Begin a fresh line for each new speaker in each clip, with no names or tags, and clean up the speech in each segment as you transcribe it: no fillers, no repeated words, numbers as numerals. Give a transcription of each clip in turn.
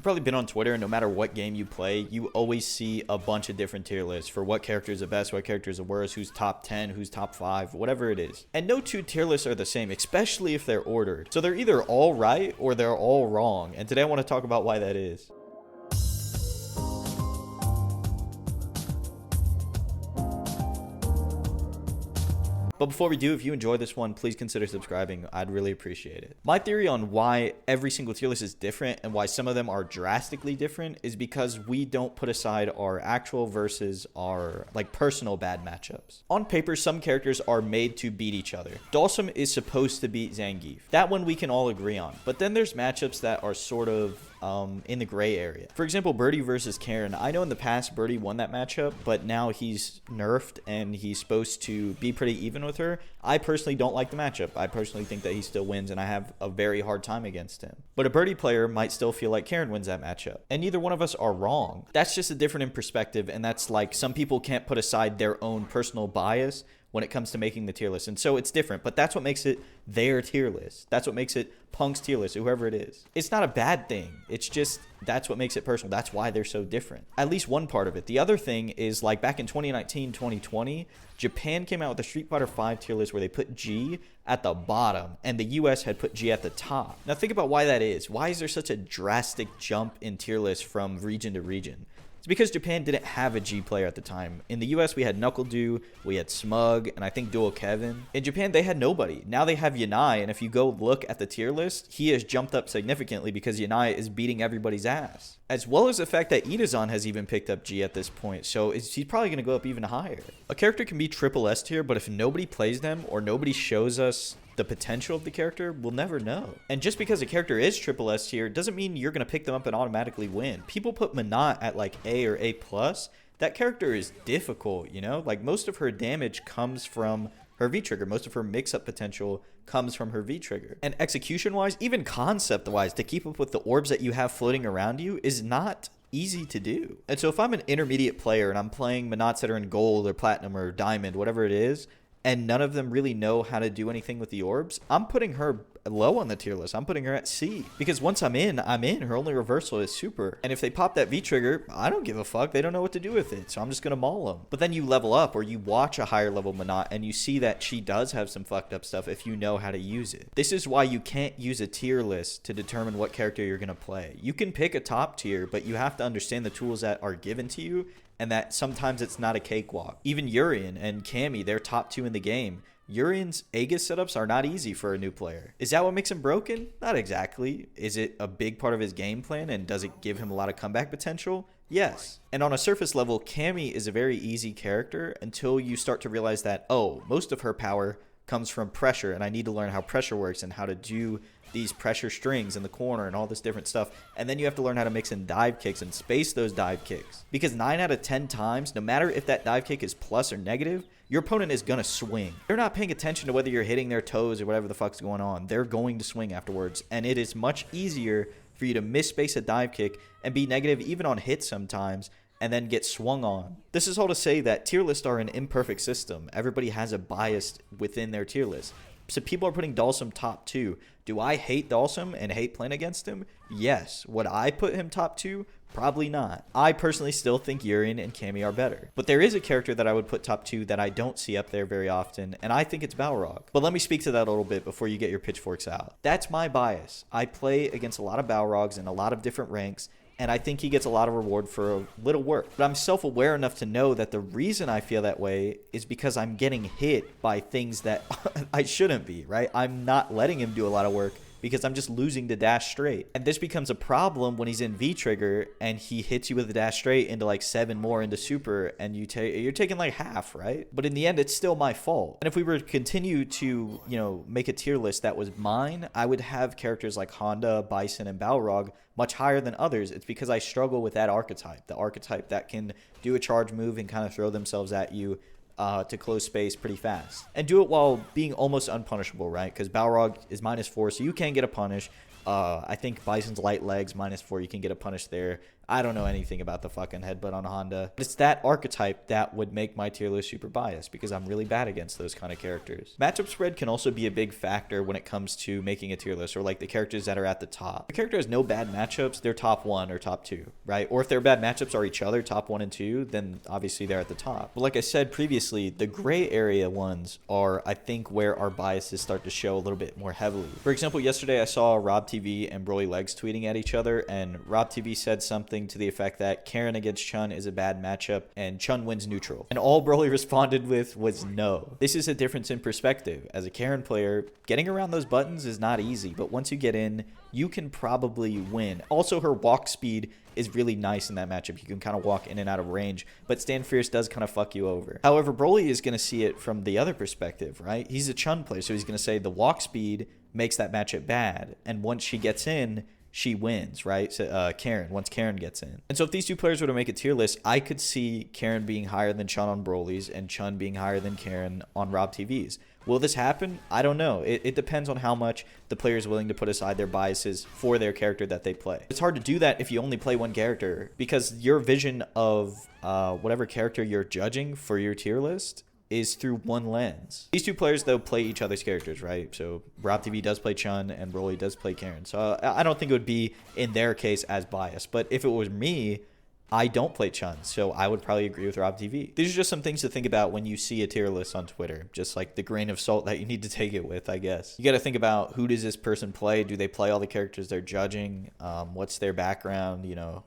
You've probably been on Twitter, and no matter what game you play, you always see a bunch of different tier lists for what character is the best, what character is the worst, who's top 10, who's top 5, whatever it is. And no two tier lists are the same, especially if they're ordered. So they're either all right or they're all wrong. And today I want to talk about why that is. But before we do, if you enjoy this one, please consider subscribing. I'd really appreciate it. My theory on why every single tier list is different and why some of them are drastically different is because we don't put aside our actual versus our personal bad matchups. On paper, some characters are made to beat each other. Dhalsim is supposed to beat Zangief. That one we can all agree on. But then there's matchups that are sort of in the gray area. For example, Birdie versus Karen. I know in the past Birdie won that matchup, but now he's nerfed and he's supposed to be pretty even with her. I personally don't like the matchup. I personally think that he still wins, and I have a very hard time against him. But a Birdie player might still feel like Karen wins that matchup, and neither one of us are wrong. That's just a different in perspective, and that's like some people can't put aside their own personal bias when it comes to making the tier list. And so it's different, but that's what makes it their tier list. That's what makes it Punk's tier list, whoever it is. It's not a bad thing. It's just, that's what makes it personal. That's why they're so different. At least one part of it. The other thing is, like back in 2019, 2020, Japan came out with a Street Fighter V tier list where they put G at the bottom and the US had put G at the top. Now think about why that is. Why is there such a drastic jump in tier lists from region to region? It's because Japan didn't have a G player at the time. In the US, we had NuckleDo, we had Smug, and I think Dual Kevin. In Japan, they had nobody. Now they have Yanai, and if you go look at the tier list, he has jumped up significantly because Yanai is beating everybody's ass. As well as the fact that Itazan has even picked up G at this point, so he's probably going to go up even higher. A character can be triple S tier, but if nobody plays them or nobody shows us the potential of the character, we'll never know. And just because a character is triple S tier doesn't mean you're going to pick them up and automatically win. People put Menat at like A or A+. That character is difficult, you know? Like most of her damage comes from her V-trigger. Most of her mix-up potential comes from her V-trigger. And execution-wise, even concept-wise, to keep up with the orbs that you have floating around you is not easy to do. And so if I'm an intermediate player and I'm playing Menats that are in gold or platinum or diamond, whatever it is, and none of them really know how to do anything with the orbs, I'm putting her low on the tier list. I'm putting her at C. Because once I'm in, I'm in. Her only reversal is super. And if they pop that V-trigger, I don't give a fuck. They don't know what to do with it. So I'm just going to maul them. But then you level up or you watch a higher level Menat and you see that she does have some fucked up stuff if you know how to use it. This is why you can't use a tier list to determine what character you're going to play. You can pick a top tier, but you have to understand the tools that are given to you and that sometimes it's not a cakewalk. Even Urien and Cammy, they're top 2 in the game. Urien's Aegis setups are not easy for a new player. Is that what makes him broken? Not exactly. Is it a big part of his game plan and does it give him a lot of comeback potential? Yes. And on a surface level, Cammy is a very easy character until you start to realize that, oh, most of her power comes from pressure and I need to learn how pressure works and how to do these pressure strings in the corner and all this different stuff. And then you have to learn how to mix in dive kicks and space those dive kicks. Because 9 out of 10 times, no matter if that dive kick is plus or negative, your opponent is going to swing. They're not paying attention to whether you're hitting their toes or whatever the fuck's going on. They're going to swing afterwards. And it is much easier for you to misspace a dive kick and be negative even on hits sometimes and then get swung on. This is all to say that tier lists are an imperfect system. Everybody has a bias within their tier list. So people are putting Dhalsim top 2. Do I hate Dhalsim and hate playing against him? Yes. Would I put him top 2? Probably not. I personally still think Urien and Cammy are better. But there is a character that I would put top 2 that I don't see up there very often, and I think it's Balrog. But let me speak to that a little bit before you get your pitchforks out. That's my bias. I play against a lot of Balrogs in a lot of different ranks, and I think he gets a lot of reward for a little work. But I'm self-aware enough to know that the reason I feel that way is because I'm getting hit by things that I shouldn't be, right? I'm not letting him do a lot of work because I'm just losing the dash straight. And this becomes a problem when he's in V-trigger and he hits you with the dash straight into like 7 more into super and you're taking like half, right? But in the end, it's still my fault. And if we were to continue to, make a tier list that was mine, I would have characters like Honda, Bison, and Balrog much higher than others. It's because I struggle with that archetype, the archetype that can do a charge move and kind of throw themselves at you to close space pretty fast. And do it while being almost unpunishable, right? Because Balrog is -4, so you can get a punish. I think Bison's light legs -4. You can get a punish there. I don't know anything about the fucking headbutt on Honda. But it's that archetype that would make my tier list super biased because I'm really bad against those kind of characters. Matchup spread can also be a big factor when it comes to making a tier list, or like the characters that are at the top. If the character has no bad matchups, they're top 1 or top 2, right? Or if their bad matchups are each other, top 1 and 2, then obviously they're at the top. But like I said previously, the gray area ones are, I think, where our biases start to show a little bit more heavily. For example, yesterday I saw Rob TV and Broly Legs tweeting at each other, and Rob TV said something to the effect that Karen against Chun is a bad matchup and Chun wins neutral. And all Broly responded with was no. This is a difference in perspective. As a Karen player, getting around those buttons is not easy, but once you get in, you can probably win. Also, her walk speed is really nice in that matchup. You can kind of walk in and out of range, but Stand Fierce does kind of fuck you over. However, Broly is going to see it from the other perspective, right? He's a Chun player, so he's going to say the walk speed makes that matchup bad, and once she gets in, she wins, right? So, once Karen gets in. And so if these two players were to make a tier list, I could see Karen being higher than Chun on Broly's and Chun being higher than Karen on Rob TV's. Will this happen? I don't know. It depends on how much the player is willing to put aside their biases for their character that they play. It's hard to do that if you only play one character, because your vision of whatever character you're judging for your tier list is through one lens. These two players, though, play each other's characters, right? So Rob TV does play Chun and Broly does play Karen. So I don't think it would be, in their case, as biased. But if it was me, I don't play Chun, so I would probably agree with Rob TV. These are just some things to think about when you see a tier list on Twitter. Just like the grain of salt that you need to take it with, I guess. You got to think about, who does this person play? Do they play all the characters they're judging? What's their background, you know?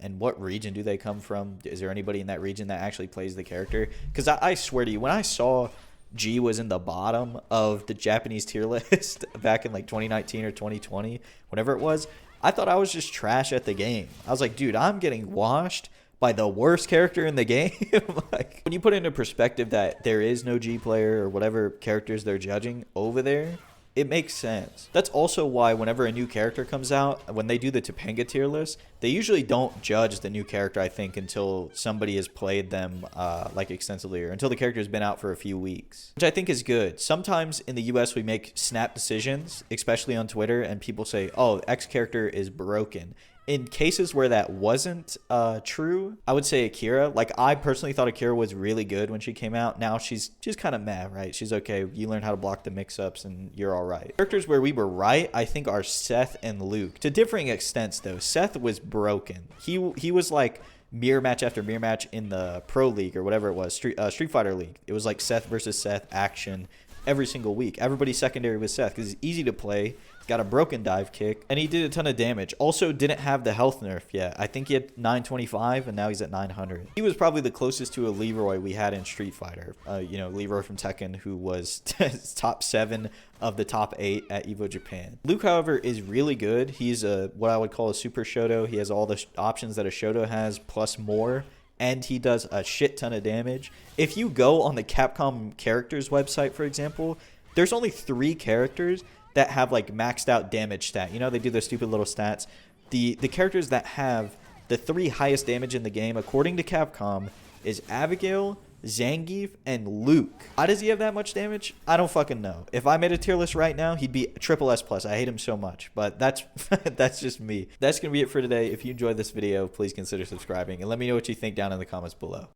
And what region do they come from? Is there anybody in that region that actually plays the character? Because I swear to you, when I saw G was in the bottom of the Japanese tier list back in like 2019 or 2020, whenever it was, I thought I was just trash at the game. I was like, dude, I'm getting washed by the worst character in the game. Like, when you put into perspective that there is no G player or whatever characters they're judging over there, it makes sense. That's also why whenever a new character comes out, when they do the Topanga tier list, they usually don't judge the new character, I think, until somebody has played them like extensively, or until the character has been out for a few weeks, which I think is good. Sometimes in the US we make snap decisions, especially on Twitter, and people say, oh, X character is broken. In cases where that wasn't true, I would say Akira. Like, I personally thought Akira was really good when she came out. Now she's kind of meh, right? She's okay. You learn how to block the mix-ups and you're all right. Characters where we were right, I think, are Seth and Luke. To differing extents, though, Seth was broken. He was like mirror match after mirror match in the Pro League or whatever it was, Street Fighter League. It was like Seth versus Seth action every single week. Everybody's secondary was Seth because he's easy to play. Got a broken dive kick, and he did a ton of damage. Also didn't have the health nerf yet. I think he had 925, and now he's at 900. He was probably the closest to a Leroy we had in Street Fighter. You know, Leroy from Tekken, who was top 7 of the top 8 at EVO Japan. Luke, however, is really good. He's what I would call a super Shoto. He has all the options that a Shoto has, plus more. And he does a shit ton of damage. If you go on the Capcom characters website, for example, there's only 3 characters that have like maxed out damage stat. You know, they do their stupid little stats. The characters that have the 3 highest damage in the game, according to Capcom, is Abigail, Zangief, and Luke. Why does he have that much damage? I don't fucking know. If I made a tier list right now, he'd be triple S+. I hate him so much, but that's that's just me. That's gonna be it for today. If you enjoyed this video, please consider subscribing and let me know what you think down in the comments below.